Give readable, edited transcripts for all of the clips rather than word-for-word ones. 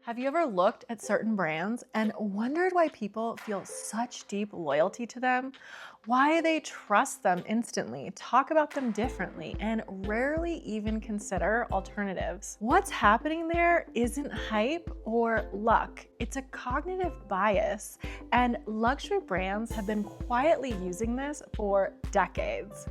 Have you ever looked at certain brands and wondered why people feel such deep loyalty to them? Why they trust them instantly, talk about them differently, and rarely even consider alternatives? What's happening there isn't hype or luck, it's a cognitive bias, and luxury brands have been quietly using this for decades.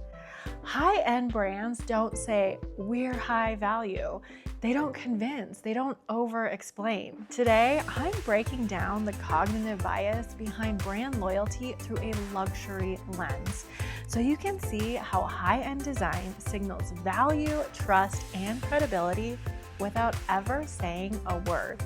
High-end brands don't say, "We're high value." They don't convince, they don't over-explain. Today, I'm breaking down the cognitive bias behind brand loyalty through a luxury lens, so you can see how high-end design signals value, trust, and credibility without ever saying a word.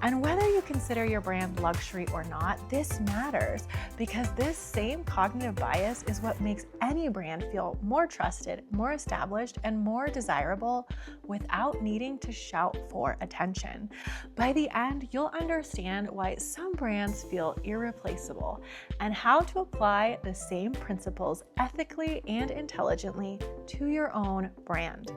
And whether you consider your brand luxury or not, this matters because this same cognitive bias is what makes any brand feel more trusted, more established, and more desirable without needing to shout for attention. By the end, you'll understand why some brands feel irreplaceable and how to apply the same principles ethically and intelligently to your own brand.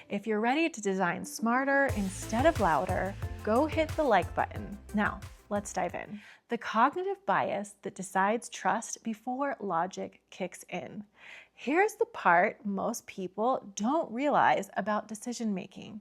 If you're ready to design smarter instead of louder, go hit the like button. Now, let's dive in. The cognitive bias that decides trust before logic kicks in. Here's the part most people don't realize about decision making.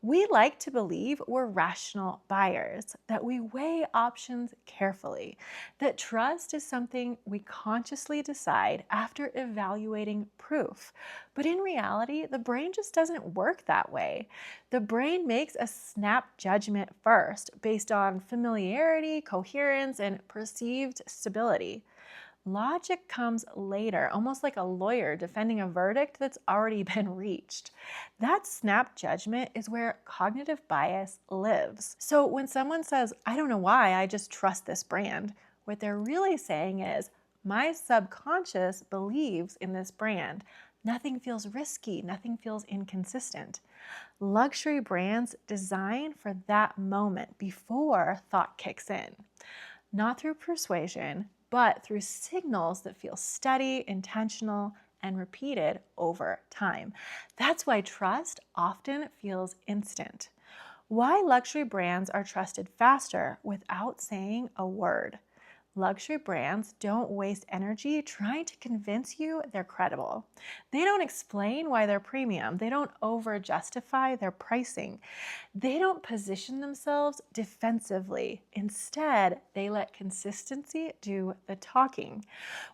We like to believe we're rational buyers, that we weigh options carefully, that trust is something we consciously decide after evaluating proof. But in reality, the brain just doesn't work that way. The brain makes a snap judgment first based on familiarity, coherence, and perceived stability. Logic comes later, almost like a lawyer defending a verdict that's already been reached. That snap judgment is where cognitive bias lives. So when someone says, "I don't know why, I just trust this brand," what they're really saying is, "My subconscious believes in this brand. Nothing feels risky, nothing feels inconsistent." Luxury brands design for that moment before thought kicks in. Not through persuasion, but through signals that feel steady, intentional, and repeated over time. That's why trust often feels instant. Why luxury brands are trusted faster without saying a word. Luxury brands don't waste energy trying to convince you they're credible. They don't explain why they're premium. They don't over-justify their pricing. They don't position themselves defensively. Instead, they let consistency do the talking.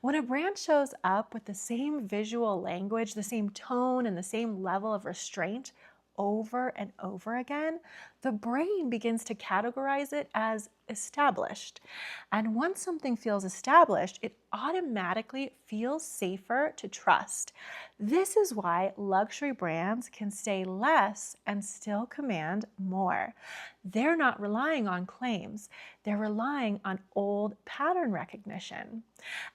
When a brand shows up with the same visual language, the same tone, and the same level of restraint, over and over again, the brain begins to categorize it as established. And once something feels established, it automatically feels safer to trust. This is why luxury brands can say less and still command more. They're not relying on claims, they're relying on old pattern recognition.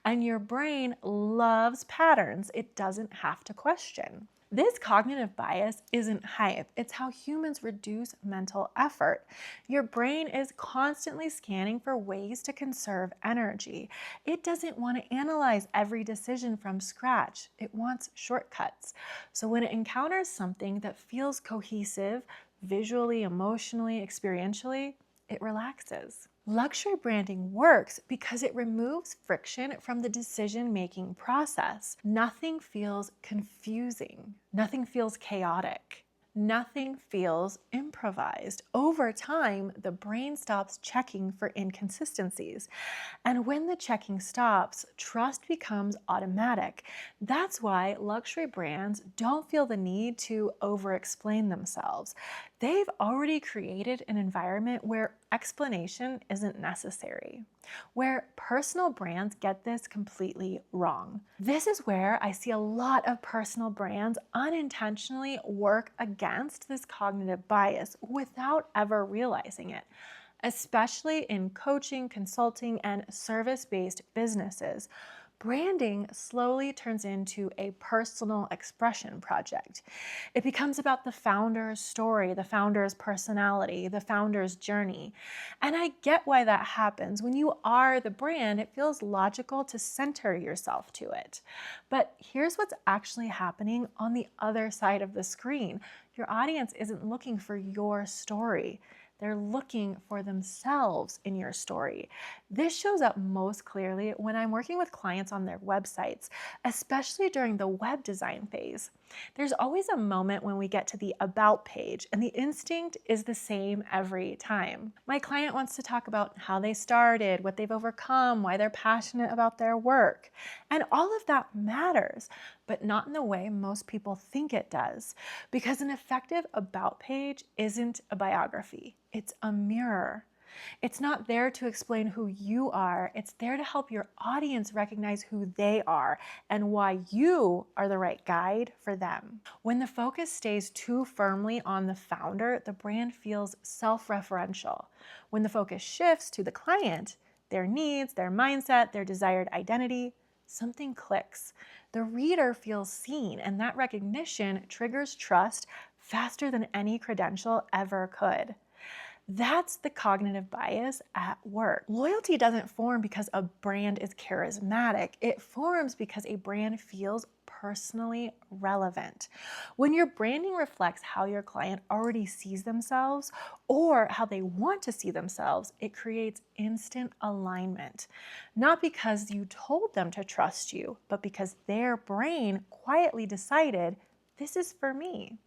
And your brain loves patterns it doesn't have to question. This cognitive bias isn't hype, it's how humans reduce mental effort. Your brain is constantly scanning for ways to conserve energy. It doesn't want to analyze every decision from scratch, it wants shortcuts. So when it encounters something that feels cohesive, visually, emotionally, experientially, it relaxes. Luxury branding works because it removes friction from the decision-making process. Nothing feels confusing. Nothing feels chaotic. Nothing feels improvised. Over time, the brain stops checking for inconsistencies. And when the checking stops, trust becomes automatic. That's why luxury brands don't feel the need to over-explain themselves. They've already created an environment where explanation isn't necessary, where personal brands get this completely wrong. This is where I see a lot of personal brands unintentionally work against this cognitive bias without ever realizing it, especially in coaching, consulting, and service-based businesses. Branding slowly turns into a personal expression project. It becomes about the founder's story, the founder's personality, the founder's journey. And I get why that happens. When you are the brand, it feels logical to center yourself to it. But here's what's actually happening on the other side of the screen. Your audience isn't looking for your story. They're looking for themselves in your story. This shows up most clearly when I'm working with clients on their websites, especially during the web design phase. There's always a moment when we get to the About page, and the instinct is the same every time. My client wants to talk about how they started, what they've overcome, why they're passionate about their work. And all of that matters, but not in the way most people think it does. Because an effective About page isn't a biography, it's a mirror. It's not there to explain who you are. It's there to help your audience recognize who they are and why you are the right guide for them. When the focus stays too firmly on the founder, the brand feels self-referential. When the focus shifts to the client, their needs, their mindset, their desired identity, something clicks. The reader feels seen, and that recognition triggers trust faster than any credential ever could. That's the cognitive bias at work. Loyalty doesn't form because a brand is charismatic. It forms because a brand feels personally relevant. When your branding reflects how your client already sees themselves or how they want to see themselves, it creates instant alignment. Not because you told them to trust you, but because their brain quietly decided, this is for me.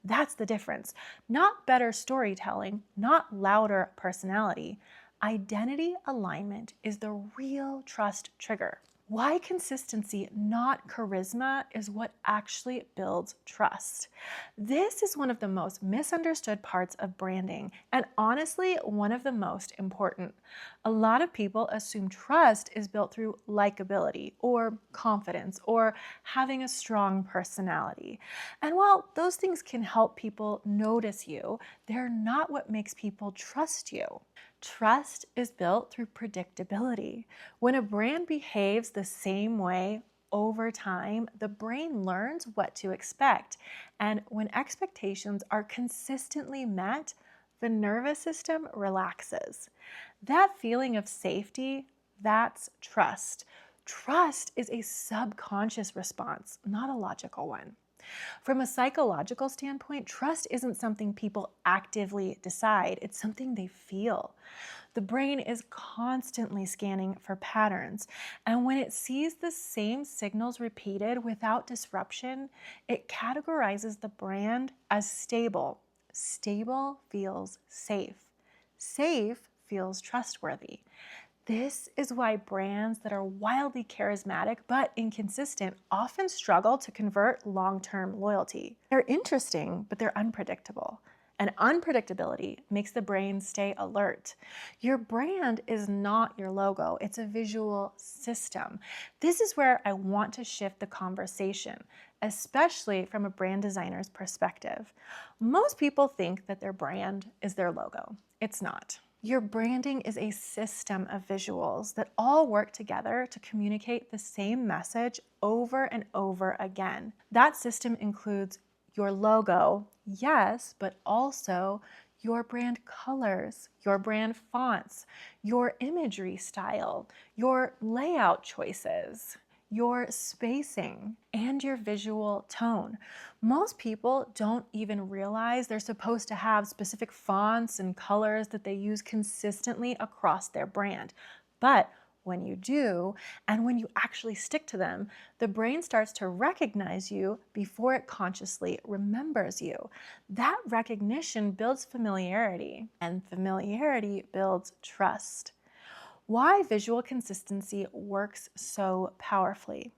That's the difference. Not better storytelling, not louder personality. Identity alignment is the real trust trigger. Why consistency, not charisma, is what actually builds trust. This is one of the most misunderstood parts of branding, and honestly, one of the most important. A lot of people assume trust is built through likability or confidence or having a strong personality. And while those things can help people notice you, they're not what makes people trust you. Trust is built through predictability. When a brand behaves the same way over time, the brain learns what to expect. And when expectations are consistently met, the nervous system relaxes. That feeling of safety, that's trust. Trust is a subconscious response, not a logical one. From a psychological standpoint, trust isn't something people actively decide, it's something they feel. The brain is constantly scanning for patterns, and when it sees the same signals repeated without disruption, it categorizes the brand as stable. Stable feels safe. Safe feels trustworthy. This is why brands that are wildly charismatic but inconsistent often struggle to convert long-term loyalty. They're interesting, but they're unpredictable. And unpredictability makes the brain stay alert. Your brand is not your logo, it's a visual system. This is where I want to shift the conversation, especially from a brand designer's perspective. Most people think that their brand is their logo. It's not. Your branding is a system of visuals that all work together to communicate the same message over and over again. That system includes your logo, yes, but also your brand colors, your brand fonts, your imagery style, your layout choices, your spacing, and your visual tone. Most people don't even realize they're supposed to have specific fonts and colors that they use consistently across their brand. But when you do, and when you actually stick to them, the brain starts to recognize you before it consciously remembers you. That recognition builds familiarity, and familiarity builds trust. Why visual consistency works so powerfully.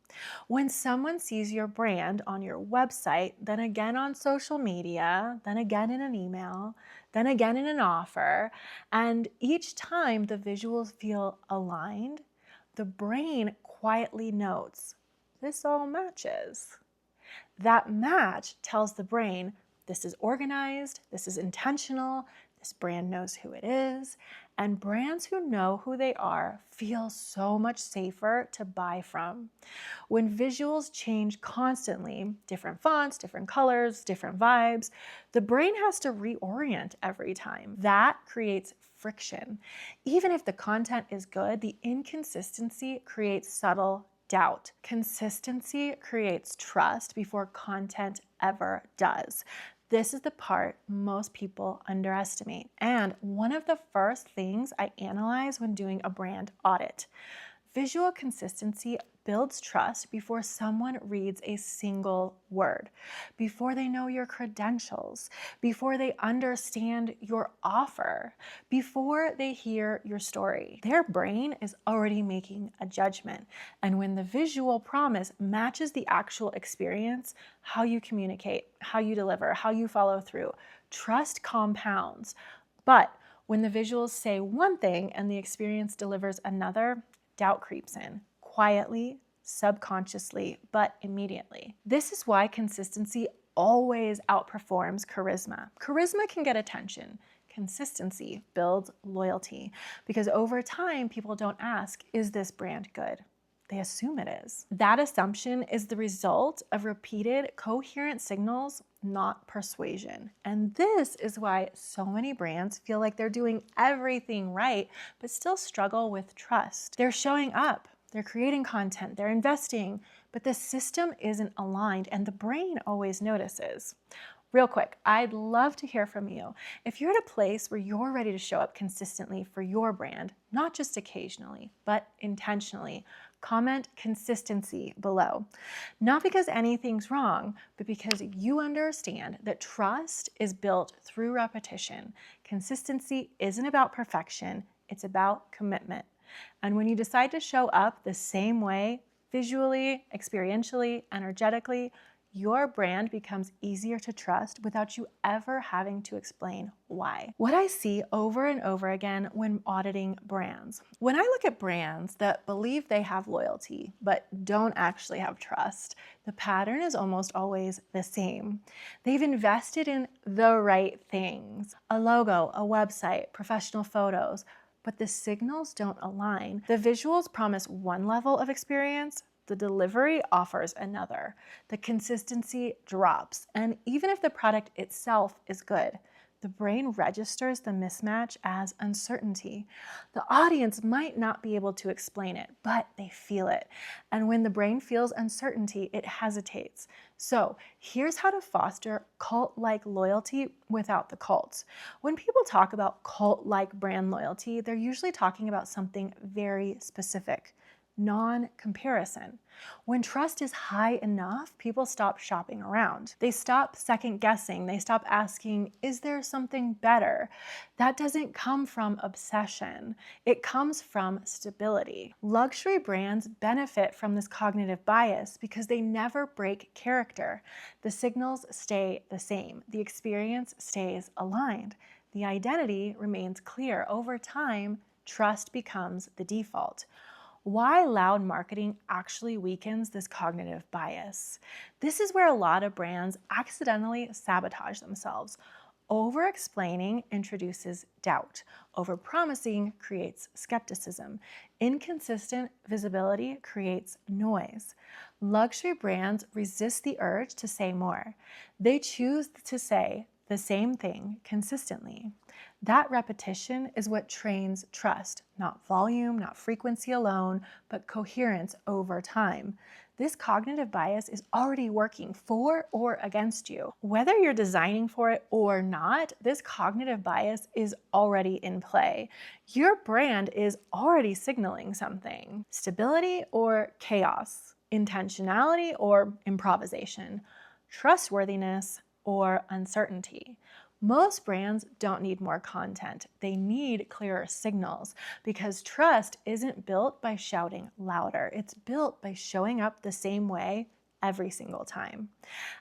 When someone sees your brand on your website, then again on social media, then again in an email, then again in an offer, and each time the visuals feel aligned, the brain quietly notes, this all matches. That match tells the brain, this is organized, this is intentional, this brand knows who it is, and brands who know who they are feel so much safer to buy from. When visuals change constantly, different fonts, different colors, different vibes, the brain has to reorient every time. That creates friction. Even if the content is good, the inconsistency creates subtle doubt. Consistency creates trust before content ever does. This is the part most people underestimate, and one of the first things I analyze when doing a brand audit. Visual consistency builds trust before someone reads a single word, before they know your credentials, before they understand your offer, before they hear your story. Their brain is already making a judgment. And when the visual promise matches the actual experience, how you communicate, how you deliver, how you follow through, trust compounds. But when the visuals say one thing and the experience delivers another, doubt creeps in, quietly, subconsciously, but immediately. This is why consistency always outperforms charisma. Charisma can get attention. Consistency builds loyalty because over time, people don't ask, is this brand good? They assume it is. That assumption is the result of repeated coherent signals, not persuasion. And this is why so many brands feel like they're doing everything right, but still struggle with trust. They're showing up, they're creating content, they're investing, but the system isn't aligned and the brain always notices. Real quick, I'd love to hear from you. If you're at a place where you're ready to show up consistently for your brand, not just occasionally, but intentionally, comment consistency below. Not because anything's wrong, but because you understand that trust is built through repetition. Consistency isn't about perfection, it's about commitment. And when you decide to show up the same way, visually, experientially, energetically, your brand becomes easier to trust without you ever having to explain why. What I see over and over again when auditing brands, when I look at brands that believe they have loyalty but don't actually have trust, the pattern is almost always the same. They've invested in the right things: a logo, a website, professional photos, but the signals don't align. The visuals promise one level of experience, the delivery offers another. The consistency drops. And even if the product itself is good, the brain registers the mismatch as uncertainty. The audience might not be able to explain it, but they feel it. And when the brain feels uncertainty, it hesitates. So here's how to foster cult-like loyalty without the cult. When people talk about cult-like brand loyalty, they're usually talking about something very specific: non-comparison. When trust is high enough, people stop shopping around. They stop second guessing. They stop asking, is there something better? That doesn't come from obsession. It comes from stability. Luxury brands benefit from this cognitive bias because they never break character. The signals stay the same. The experience stays aligned. The identity remains clear. Over time, trust becomes the default. Why loud marketing actually weakens this cognitive bias. This is where a lot of brands accidentally sabotage themselves. Over-explaining introduces doubt. Over-promising creates skepticism. Inconsistent visibility creates noise. Luxury brands resist the urge to say more. They choose to say the same thing consistently. That repetition is what trains trust, not volume, not frequency alone, but coherence over time. This cognitive bias is already working for or against you. Whether you're designing for it or not, this cognitive bias is already in play. Your brand is already signaling something: stability or chaos, intentionality or improvisation, trustworthiness or uncertainty. Most brands don't need more content. They need clearer signals because trust isn't built by shouting louder. It's built by showing up the same way every single time.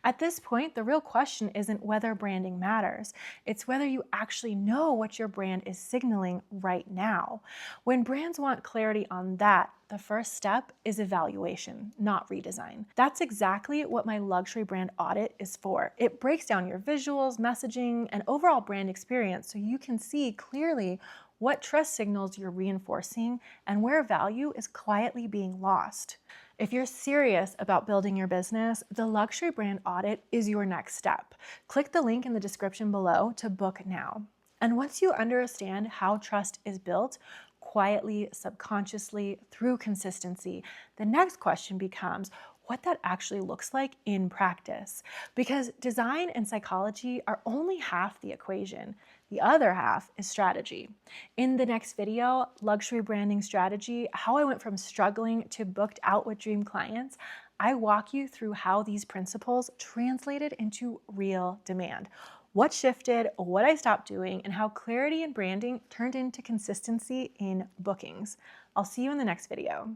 At this point, the real question isn't whether branding matters. It's whether you actually know what your brand is signaling right now. When brands want clarity on that, the first step is evaluation, not redesign. That's exactly what my luxury brand audit is for. It breaks down your visuals, messaging, and overall brand experience so you can see clearly what trust signals you're reinforcing and where value is quietly being lost. If you're serious about building your business, the luxury brand audit is your next step. Click the link in the description below to book now. And once you understand how trust is built, quietly, subconsciously, through consistency, the next question becomes, what that actually looks like in practice. Because design and psychology are only half the equation. The other half is strategy. In the next video, Luxury Branding Strategy, how I went from struggling to booked out with dream clients, I walk you through how these principles translated into real demand. What shifted, what I stopped doing, and how clarity and branding turned into consistency in bookings. I'll see you in the next video.